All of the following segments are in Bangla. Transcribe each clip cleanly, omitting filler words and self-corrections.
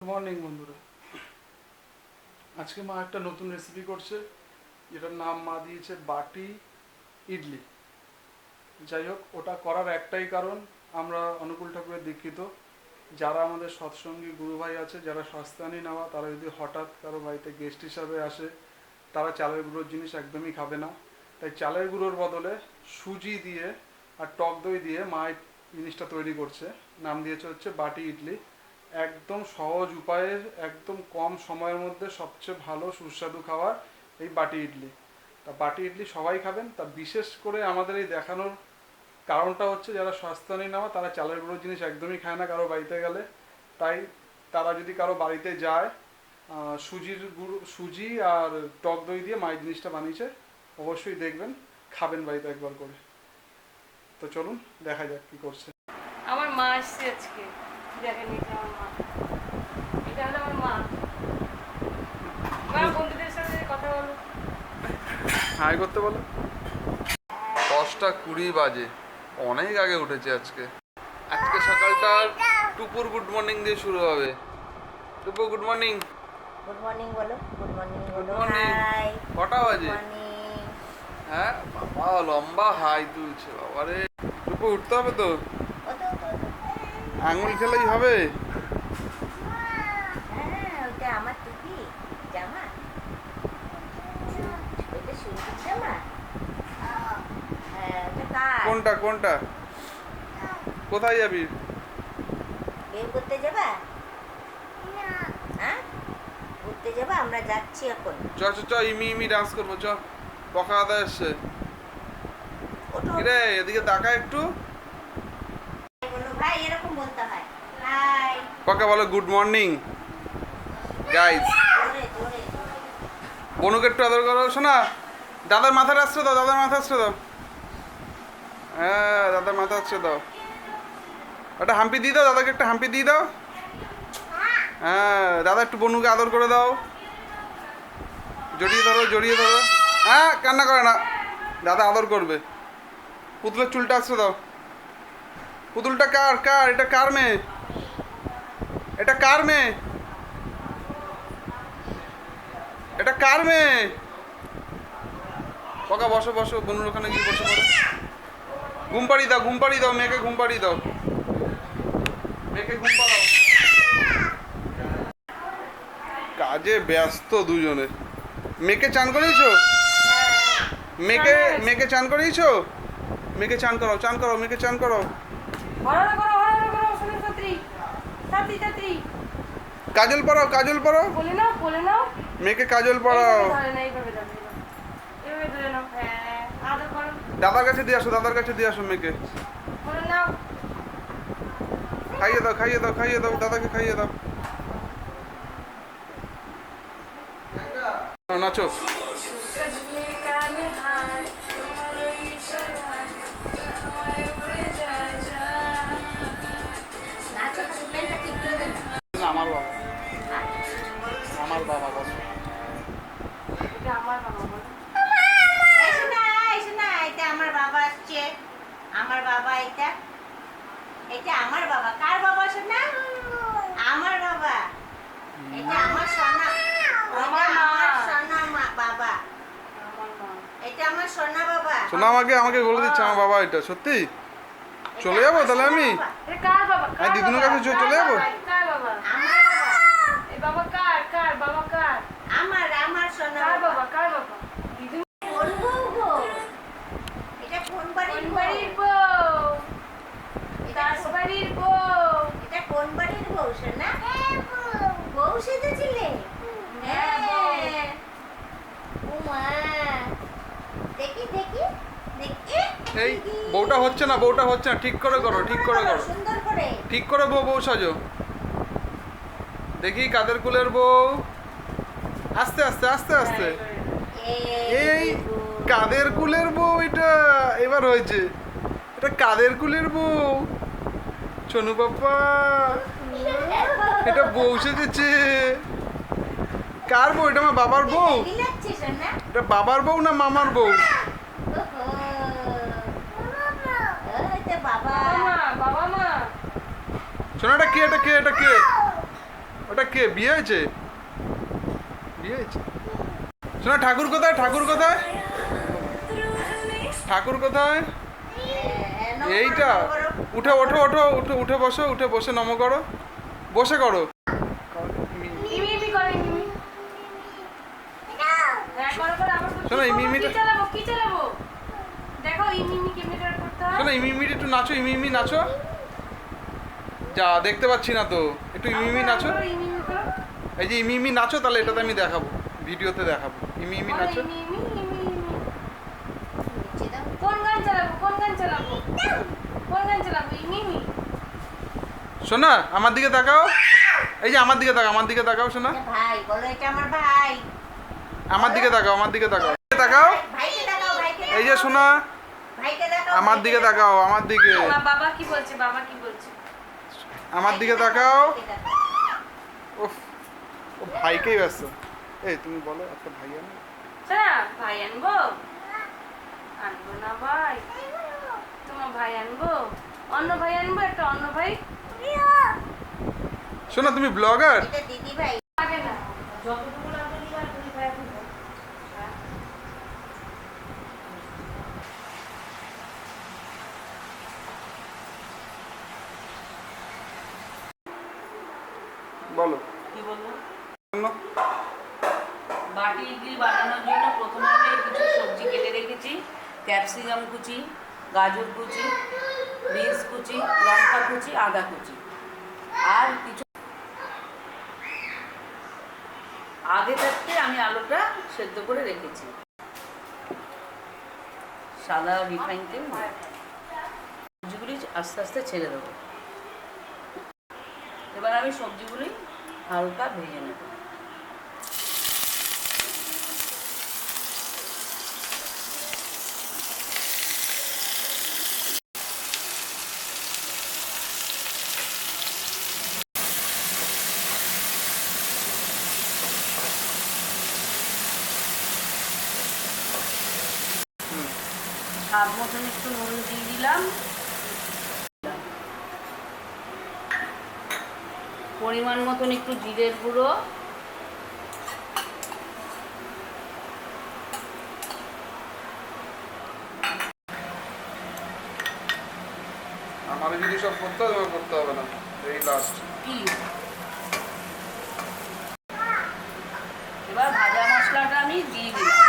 মর্নিং বন্ধুরা, আজকে মা একটা নতুন রেসিপি করছে, যেটার নাম মা দিয়েছে বাটি ইডলি। যাই হোক, ওটা করার একটাই কারণ, আমরা অনুকূল ঠাকুরের দীক্ষিত যারা আমাদের সৎসঙ্গী গুরু ভাই আছে, যারা শাস্ত্রানি নেওয়া, তারা যদি হঠাৎ কারো বাড়িতে গেস্ট হিসাবে আসে, তারা চালের গুঁড়োর জিনিস একদমই খাবে না। তাই চালের গুঁড়োর বদলে সুজি দিয়ে আর টক দই দিয়ে মা এই জিনিসটা তৈরি করছে। নাম দিয়েছে হচ্ছে বাটি ইডলি। একদম সহজ উপায়ের, একদম কম সময়ের মধ্যে সবচেয়ে ভালো সুস্বাদু খাবার এই বাটি ইডলি। তা বাটি ইডলি সবাই খাবেন। তা বিশেষ করে আমাদের এই দেখানোর কারণটা হচ্ছে, যারা স্বাস্থ্যহানি নেওয়া তারা চালের গুঁড়োর জিনিস একদমই খায় না কারো বাড়িতে গেলে। তাই তারা যদি কারো বাড়িতে যায়, সুজি আর টক দই দিয়ে মা এই জিনিসটা বানিয়েছে, অবশ্যই দেখবেন, খাবেন বাড়িতে একবার করে। তো চলুন দেখা যাক কি করছে। আমার মা আসছে আজকে, দেখেন এটা আমার মা, এটা হলো আমার মা। বন্ধুদের সাথে কথা বলো, হাই করতে বলো। 10:20 বাজে, অনেক আগে উঠেছে আজকে। আজকে সকালটা টুপুর গুড মর্নিং দিয়ে শুরু হবে। টুপু গুড মর্নিং। গুড মর্নিং বলো, গুড মর্নিং গুড বলো। মর্নিং। হাই, কটা বাজে? মর্নিং। হ্যাঁ বাবা, লম্বা হাই তুলছে বাবারে। টুপু উঠতে হবে তো, আঙুল খেলেই হবে। হ্যাঁ, ওটা আমার টুপি জামা, ওইটা সুতির জামা। হ্যাঁ, ওটা কার? কোনটা কোনটা? কোথায় যাবি? বের করতে যাবা? হ্যাঁ, ঘুরতে যাবা? আমরা যাচ্ছি এখন। চ চ চ, ইমি ডান্স করবো, চ। পকা আদা এসছে। ওঠো। কিরে এদিকে তাকা একটু। বলো ভাই, এরকম বলতে হয়। হাই। পকা বলো গুড মর্নিং গাইস। জোরে জোরে জোরে। বনুকে একটু আদর করো। শোনা, দাদার মাথাটা আসছে দাও, দাদার মাথা আসছে দাও। হ্যাঁ, দাদার মাথা আসছে দাও। একটা হাম্পি দিয়ে দাও, দাদাকে একটা হাম্পি দিয়ে দাও। হ্যাঁ, দাদা একটু বনুকে আদর করে দাও। জড়িয়ে ধরো, জড়িয়ে ধরো। হ্যাঁ, কান্না করে না, দাদা আদর করবে। পুতুলের চুলটা আসছে দাও। পুতুলটা কার কার? এটা কার মেয়ে? এটা কার মেয়ে? এটা কার মেয়ে? পকা বসো বসো, বনুর ওখানে গিয়ে বসে পড়ো। ঘুম পাড়িয়ে দাও, ঘুম পাড়িয়ে দাও, মেয়েকে ঘুম পাড়িয়ে দাও, মেয়েকে ঘুম পাড়াও। কাজে ব্যস্ত দুজনে। মেয়েকে চান করিয়েছো? মেয়েকে মেয়েকে চান করিয়েছো? মেয়েকে চান করাও, চান করাও, মেয়েকে চান করাও। হরণ করো, হরণ করো, ছাত্রী ছাত্রী ছাত্রী। কাজল পরাও, কাজল পরাও, বলে নাও, বলে নাও। মেয়েকে কাজল পরাও। ধরে না, এইভাবে ধরে নাও, এইভাবে ধরে নাও। হ্যাঁ, আদর করো, দাদার কাছে দিয়ে আসো, দাদার কাছে দিয়ে আসো মেয়েকে। বলে নাও। খাইয়ে দাও, খাইয়ে দাও, খাইয়ে দাও, দাদাকে খাইয়ে দাও। নাচো। সজনে কানে হায়, তোমার ইশারায় আমায় উড়ে যায় যায়। নাচো, প্লেনটা ঠিক করে না। আমার বাবা, আমার বাবা বলো। এটা আমার বাবা বলো। এসো না, এসো না, এটা আমার বাবা আসছে। আমার বাবা এটা, এটা আমার বাবা। কার বাবা শোনা? আমার বাবা। এটা আমার সোনা, আমার মা। আমার সোনা বাবা। আমার মা। এটা আমার সোনা বাবা। শোনা, আমাকে বলে দিচ্ছে আমার বাবা এটা। সত্যি এটা চলে যাবো আমার তাহলে সোনা আমি? বাবা। এটা কার বাবা? আমি দিদুনের কাছে চলে যাবো? কার বাবা? আমার বাবা। এই বাবা কার? কার বাবা কার? আমার সোনা কার বাবা। বাবা? কার বাবা? দিদু। কোন বউ গো? এটা কোন বাড়ির কোন বউ? বাড়ির বউ? এটা কার বাড়ির বউ? এটা কোন বাড়ির বউ শোনা? বউ সেজেছিলে? হ্যাঁ। ও মা, দেখি দেখি দেখি। এই বউটা হচ্ছে না, বউটা হচ্ছে না, ঠিক করে করো, ঠিক করে করো, সুন্দর করে। ঠিক করে বউ সাজো। দেখি কাদের কুলের বউ। আস্তে আস্তে আস্তে আস্তে। এই কাদের কুলের বউ এটা? এবার হয়েছে। এটা কাদের কুলের বউ? চনু বাপ্পা, এটা বউ সেজেছে। কার বউ? এটা আমার বাবার বউ। কি লাগছে শোনা? এটা বাবার বউ না মামার বউ? ওহো, এটা বাবা। বাবা মা, বাবা মা। শোনো, এটা কে? এটা কে? এটা কে? ওটা ওটা কে বিয়ে হয়েছে? বিয়ে হয়েছে? শোনা, ঠাকুর কোথায়? ঠাকুর কোথায়? ঠাকুর কোথায়? এইটা উঠে ওঠো ওঠো উঠে উঠে বসো, উঠে বসে নম করো, বসে করো। ইমি করে ইমি। হ্যাঁ করো করো আবার শোনো, ইমিমিটা- কি চালাবো দেখো ইমি কেমনে করতে হয়। শোনো, ইমিমি একটু নাচো, ইমিমি নাচো। যা দেখতে পাচ্ছি না তো, একটু ইমিমি নাচো। ইমি করো এই যে ইমিমি নাচো, তাহলে এটাতে আমি দেখাবো, ভিডিওতে দেখাবো। ইমিমি নাচো। ইমি ইমি ইমি ইমি। নিচে দাও। কোন গান চালাবো কোন গান চালাবো কোন গান চালাবো ইমি ইমি। শোনা, আমার দিকে তাকাও। এই যে আমার দিকে তাকাও, আমার দিকে তাকাও শোনা। এটা ভাই বলো, এটা আমার ভাই। আমার দিকে তাকাও, আমার দিকে তাকাও। তাকাও। ভাইকে দেখাও, ভাইকে এই যে শোনা, ভাইকে দেখাও, আমার দিকে তাকাও, আমার দিকে। বাবা কি বলছে বাবা কি বলছে। আমার দিকে তাকাও। ভাইকে দেখাও। উফ, ও ভাইকেই ব্যস্ত। এই তুমি বলো, একটা ভাই আনো। ভাই আনবো আনবো না ভাই, তোমার ভাই আনবো, অন্য ভাই আনবো, একটা অন্য ভাই। শোনা, তুমি ব্লগার? এটা দিদি ভাই। আগে না যতটুকু লাগবে দিবা তুমি ভাই আনবো। বলো। কি বলবো? শোনো। বাটি ইডলি বানানোর জন্য প্রথমে আমি কিছু সবজি কেটে রেখেছি। ক্যাপসিকাম কুচি, গাজর কুচি, বিনস কুচি, লঙ্কা কুচি, আদা কুচি, আর কিছু আগে থাকতে আমি আলুটা সেদ্ধ করে রেখেছি। সাদা রিফাইন তেল দিয়ে সবজিগুলি আস্তে আস্তে ছেড়ে দেবো। এবার আমি সবজিগুলি হালকা ভেজে নেব। স্বাদ মতন একটু নুন দিয়ে দিলাম, পরিমাণ মতন একটু জিরের গুঁড়ো, আমার যদি সব করতে হবে, করতে হবে না, এই লাস্ট। কি এবার ভাজা মশলাটা আমি দিয়ে দিলাম।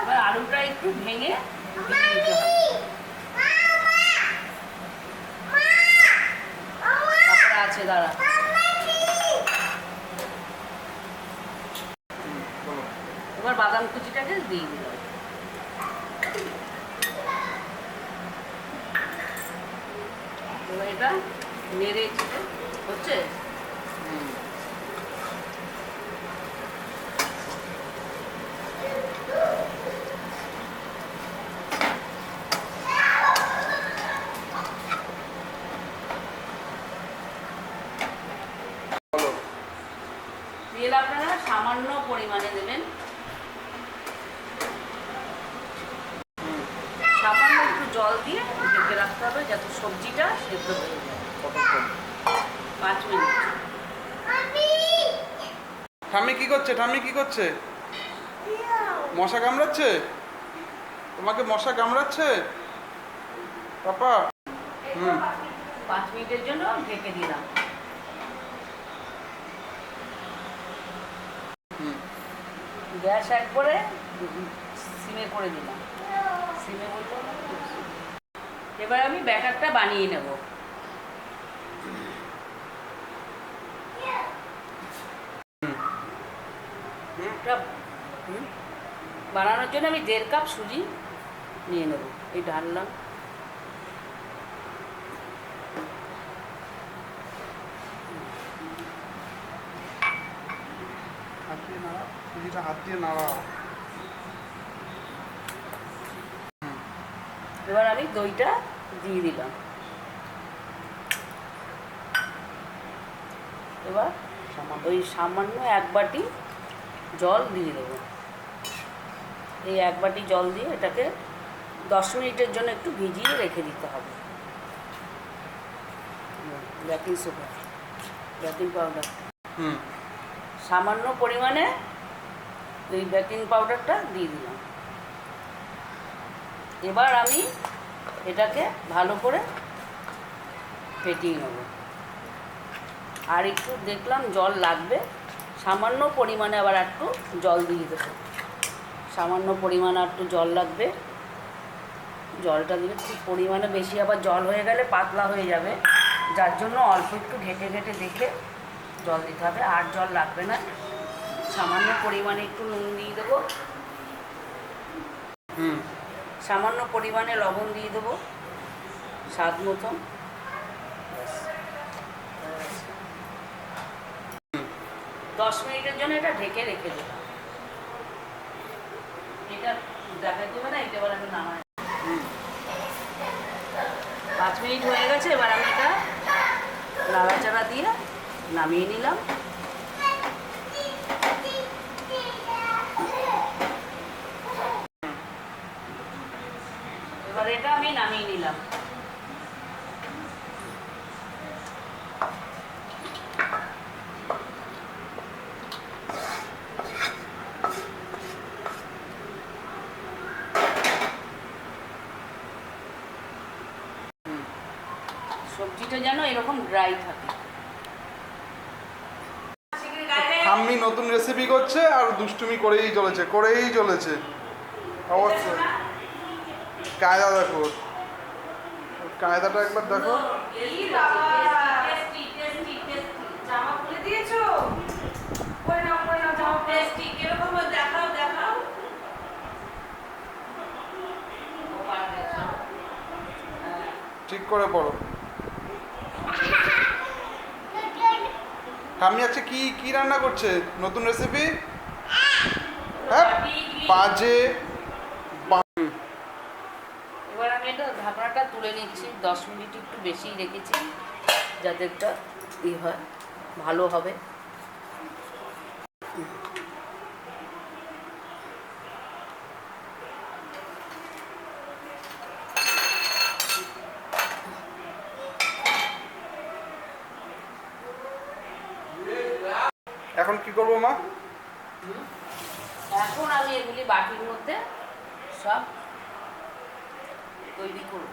এবার আলুটা একটু ভেঙে দিয়ে দিতে হবে। তারপরে আছে দাঁড়া, বলো। এবার বাদাম কুচিটাকে দিয়ে দিলাম। এবার এটা নেড়ে চেড়ে হচ্ছে। বলো। তেল আপনারা সামান্য পরিমাণে দেবেন, সামান্য একটু জল দিয়ে ঢেকে রাখতে হবে যাতে সবজিটা সেদ্ধ হয়ে যায়। কতক্ষণ? 5 মিনিট। ঠাম্মি কি করছে? ঠাম্মি কি করছে? মশা কামড়াচ্ছে? তোমাকে মশা কামড়াচ্ছে পাপা? 5 মিনিটের জন্য ঢেকে দিলাম। গ্যাস একবারে সিমে করে দিলাম। সিমে বলতে এবার আমি ব্যাটারটা বানিয়ে নেব। বানানোর জন্য আমি 1.5 কাপ সুজি নিয়ে নেব। এই ঢাললাম। হাত দিয়ে নাড়া, সুজিটা হাত দিয়ে নাড়া। এবার আমি দইটা দিয়ে দিলাম। এবার ওই সামান্য 1 বাটি জল দিয়ে দেবো। এই 1 বাটি জল দিয়ে এটাকে 10 মিনিটের জন্য একটু ভিজিয়ে রেখে দিতে হবে। বেকিং সোডা, বেকিং পাউডার, হুম সামান্য পরিমাণে এই বেকিং পাউডারটা দিয়ে দিলাম। এবার আমি এটাকে ভালো করে ফেটিয়ে নেব। আর একটু দেখলাম জল লাগবে, সামান্য পরিমাণে আবার একটু জল দিয়ে দেবো। সামান্য পরিমাণে একটু জল লাগবে, জলটা দিলে খুব পরিমাণে বেশি আবার জল হয়ে গেলে পাতলা হয়ে যাবে, যার জন্য অল্প একটু ঘেটে ঘেটে দেখে জল দিতে হবে। আর জল লাগবে না, সামান্য পরিমাণে একটু নুন দিয়ে দেবো, হুম সামান্য পরিমাণে লবণ দিয়ে দেবো স্বাদ মতন। 10 মিনিটের জন্য এটা ঢেকে রেখে দেবো। এটা দেখা দেবে না, এটা এবার আমি নামাই। 5 মিনিট হয়ে গেছে, এবার আমি এটা নাড়াচাড়া দিয়ে নামিয়ে নিলাম। এবার এটা আমি নামিয়ে নিলাম। সবজিটা যেন এরকম ড্রাই থাকে। ঠাম্মি নতুন রেসিপি করছে আর দুষ্টুমি করেই চলেছে অবশ্যই। কায়দা দেখো, ওর কায়দাটা একবার দেখো। জামা খুলে দিয়েছো? পরে নাও জামা। টেস্টি কিরকম দেখাও। ঠিক করে পড়ো। ঠাম্মি আজকে কি রান্না করছে? নতুন রেসিপি? হ্যাঁ বাজে। এবার আমি এটা ঢাকনাটা তুলে নিচ্ছি। 10 মিনিট একটু বেশি রেখেছি, যাতে একটা হয়, ভালো হবে। এখন কি করবো মা? এখন আমি এগুলি বাটির মধ্যে সব তৈরি করব।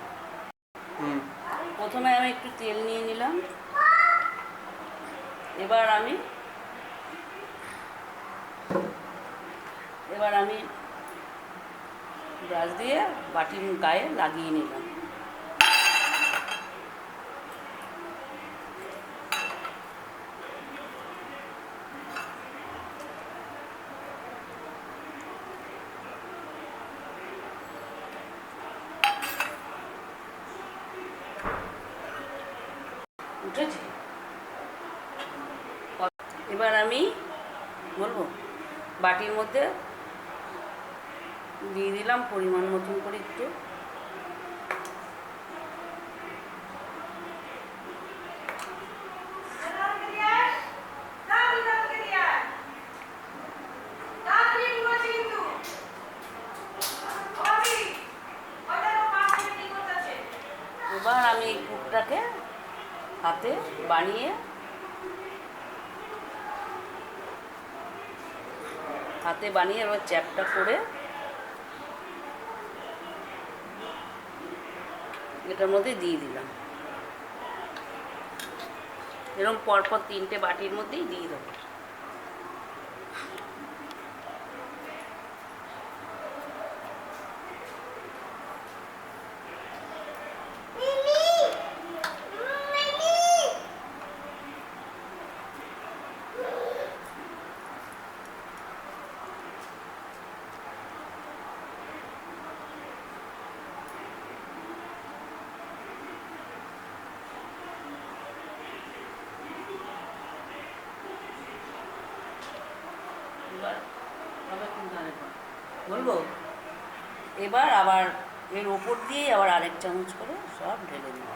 হুম প্রথমে আমি একটু তেল নিয়ে নিলাম। এবার আমি ব্রাশ দিয়ে বাটির গায়ে লাগিয়ে নিলাম। উঠেছে। এবার আমি বলবো বাটির মধ্যে দিয়ে দিলাম পরিমাণ মতন করে একটু। এবার আমি এই পুরটাকে হাতে বানিয়ে এবার চ্যাপটা করে এটার মধ্যে দিয়ে দিলাম। এরকম পরপর 3টে বাটির মধ্যেই দিয়ে দেবো। বলবো এবার আবার এর ওপর দিয়ে আবার আরেক চামচ করে সব ঢেলে দেবো।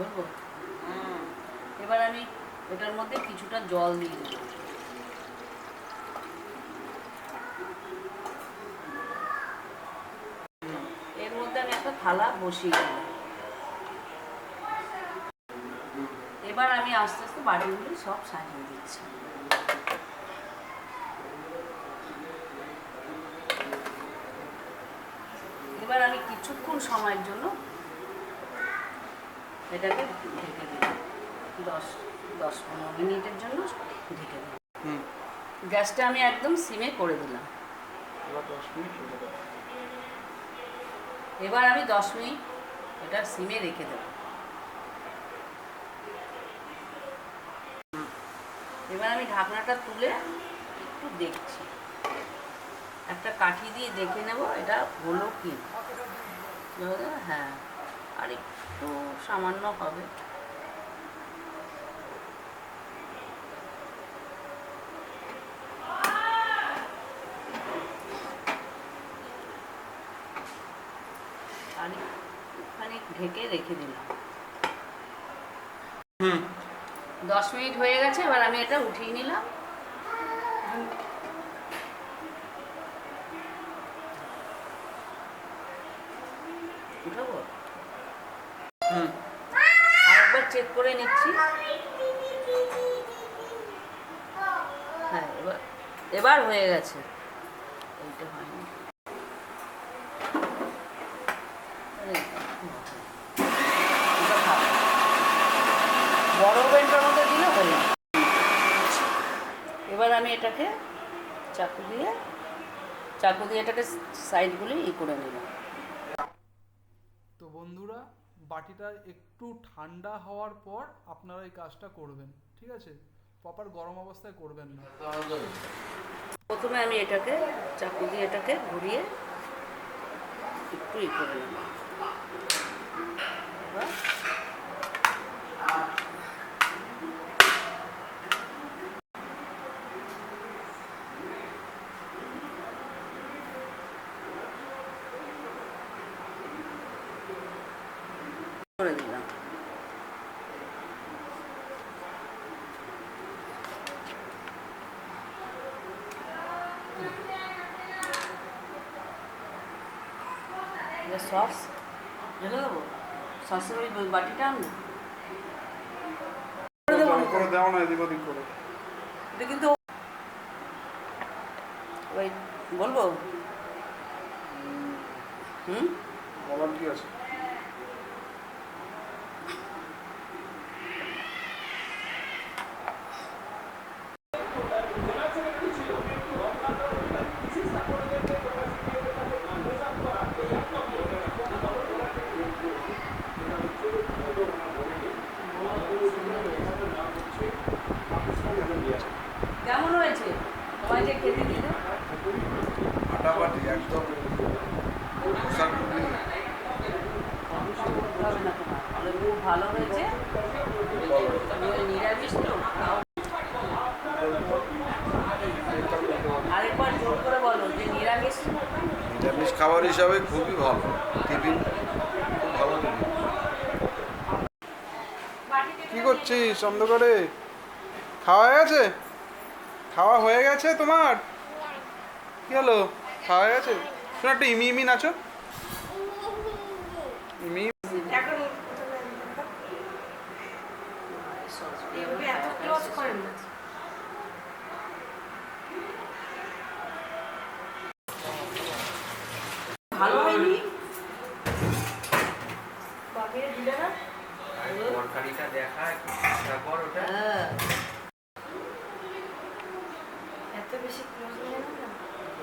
বলবো? এবার আমি এটার মধ্যে কিছুটা জল দিয়ে দেবো। এর মধ্যে আমি একটা থালা বসিয়ে দিলাম। এবার আমি আস্তে আস্তে বাটিগুলি সব সাজিয়ে দিচ্ছি। এবার আমি কিছুক্ষণ সময়ের জন্য এটাকে ঢেকে দিলাম, 10-15 মিনিটের জন্য ঢেকে দিলাম। গ্যাসটা আমি একদম সিমে করে দিলাম। এবার 10 মিনিট হয়ে যাবে। এবার আমি 10 মিনিট এটা সিমে রেখে দেব। এবার আমি ঢাকনাটা তুলে একটু দেখছি, একটা কাঠি দিয়ে দেখে নেব এটা হলো কি। হ্যাঁ, আর একটু সামান্য হবে। আর একটুখানি ঢেকে রেখে দিলাম। 10 মিনিট হয়ে গেছে, এবার আমি এটা উঠিয়ে নিলাম। উঠাবো? আরেকবার চেক করে নিচ্ছি। হ্যাঁ, এবার হয়ে গেছে। এইটা হয়নি। বড় ওভেনটার মধ্যে দিলে হয়ে যাবে। এবার আমি এটাকে চাকু দিয়ে এটাকে সাইডগুলি করে নিলাম। তো বন্ধুরা, বাটিটা একটু ঠান্ডা হওয়ার পর আপনারা এই কাজটা করবেন, ঠিক আছে? প্রপার গরম অবস্থায় করবেন না। প্রথমে আমি এটাকে চাকু দিয়ে এটাকে ঘুরিয়ে একটু করে নিলাম। এবার করে দিলাম। সস ঢেলে দেবো। সসের ওই বাটিটা আনবো করে দাও না, এদিক ওদিক করে। এটা কিন্তু ওই বলবো। বলার কি আছে? কেমন হয়েছে তোমায় যে খেতে দিল? ফাটাফাটি একদম হবে না তোমার, তাহলে খুব ভালো হয়েছে। নিরামিষ তো তাও আরেকবার জোর করে বলো যে নিরামিষ। নিরামিষ খাবার হিসাবে খুবই ভালো টিফিন, খুব ভালো টিফিন। কি করছিস অন্ধকারে? খাওয়া হয়ে গেছে? খাওয়া হয়ে গেছে তোমার? কি হলো, খাওয়া হয়ে গেছে? শোনো, একটা ইমি ইমি নাচো। ইমি ভালো হয়নি। তরকারিটা দেখা তারপর ওটা হ্যাঁ, এত বেশি ক্লোজ হয়ে না।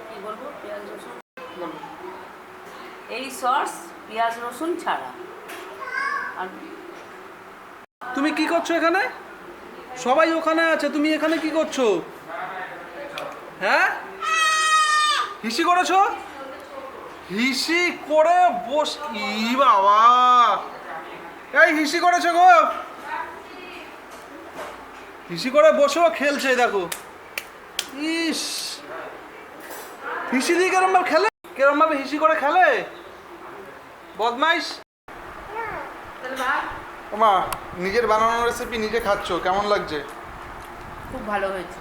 কি বলবো, পেঁয়াজ রসুন বলবো। এই সস পেঁয়াজ রসুন ছাড়া। আর তুমি কি করছো এখানে? সবাই ওখানে আছে, তুমি এখানে কি করছো? হ্যাঁ, হিসি করেছো? হিসি করে বস। ই বাবা, এই হিসি করেছো গো? হিসি করে বসো, খেলছে দেখো। ইস, হিসি দিয়ে কেরম ভাবে খেলে? কেরম ভাবে হিসি করে খেলে? বদমাইশ। তাহলে ভাত মা নিজের বানানো রেসিপি নিজে খাচ্ছো, কেমন লাগছে? খুব ভালো হয়েছে।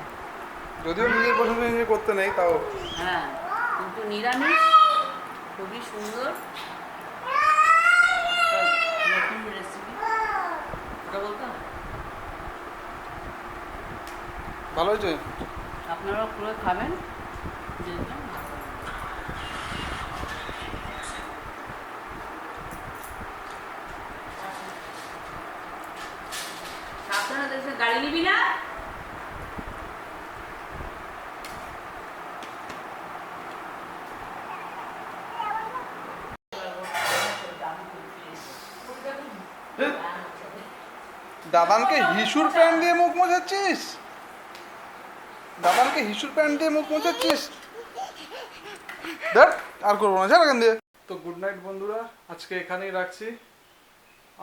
যদিও নিজের পছন্দ নিজে করতে নেই, তাও হ্যাঁ, কিন্তু নিরামিষ খুবই সুন্দর একটা নতুন রেসিপি। ওটা বলতে হবে? ভালো হয়েছে। আপনারাও পুরো খাবেন, দেখবেন ভালো লাগবে। সাবধানে দেশে গাড়ি নিবি না। দাদানকে হিসুর প্যান্ট দিয়ে মুখ মোছাচ্ছিস? দাদানকে হিসুর প্যান্ট দিয়ে মুখ মোছাচ্ছিস? দেখ আর করবো না, ছাড়া কেন দিয়ে। তো গুড নাইট বন্ধুরা, আজকে এখানেই রাখছি।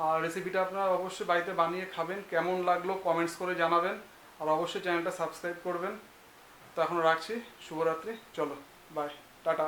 আর রেসিপিটা আপনারা অবশ্যই বাড়িতে বানিয়ে খাবেন, কেমন লাগলো কমেন্টস করে জানাবেন, আর অবশ্যই চ্যানেলটা সাবস্ক্রাইব করবেন। তো এখন রাখছি, শুভরাত্রি, চলো বাই, টাটা।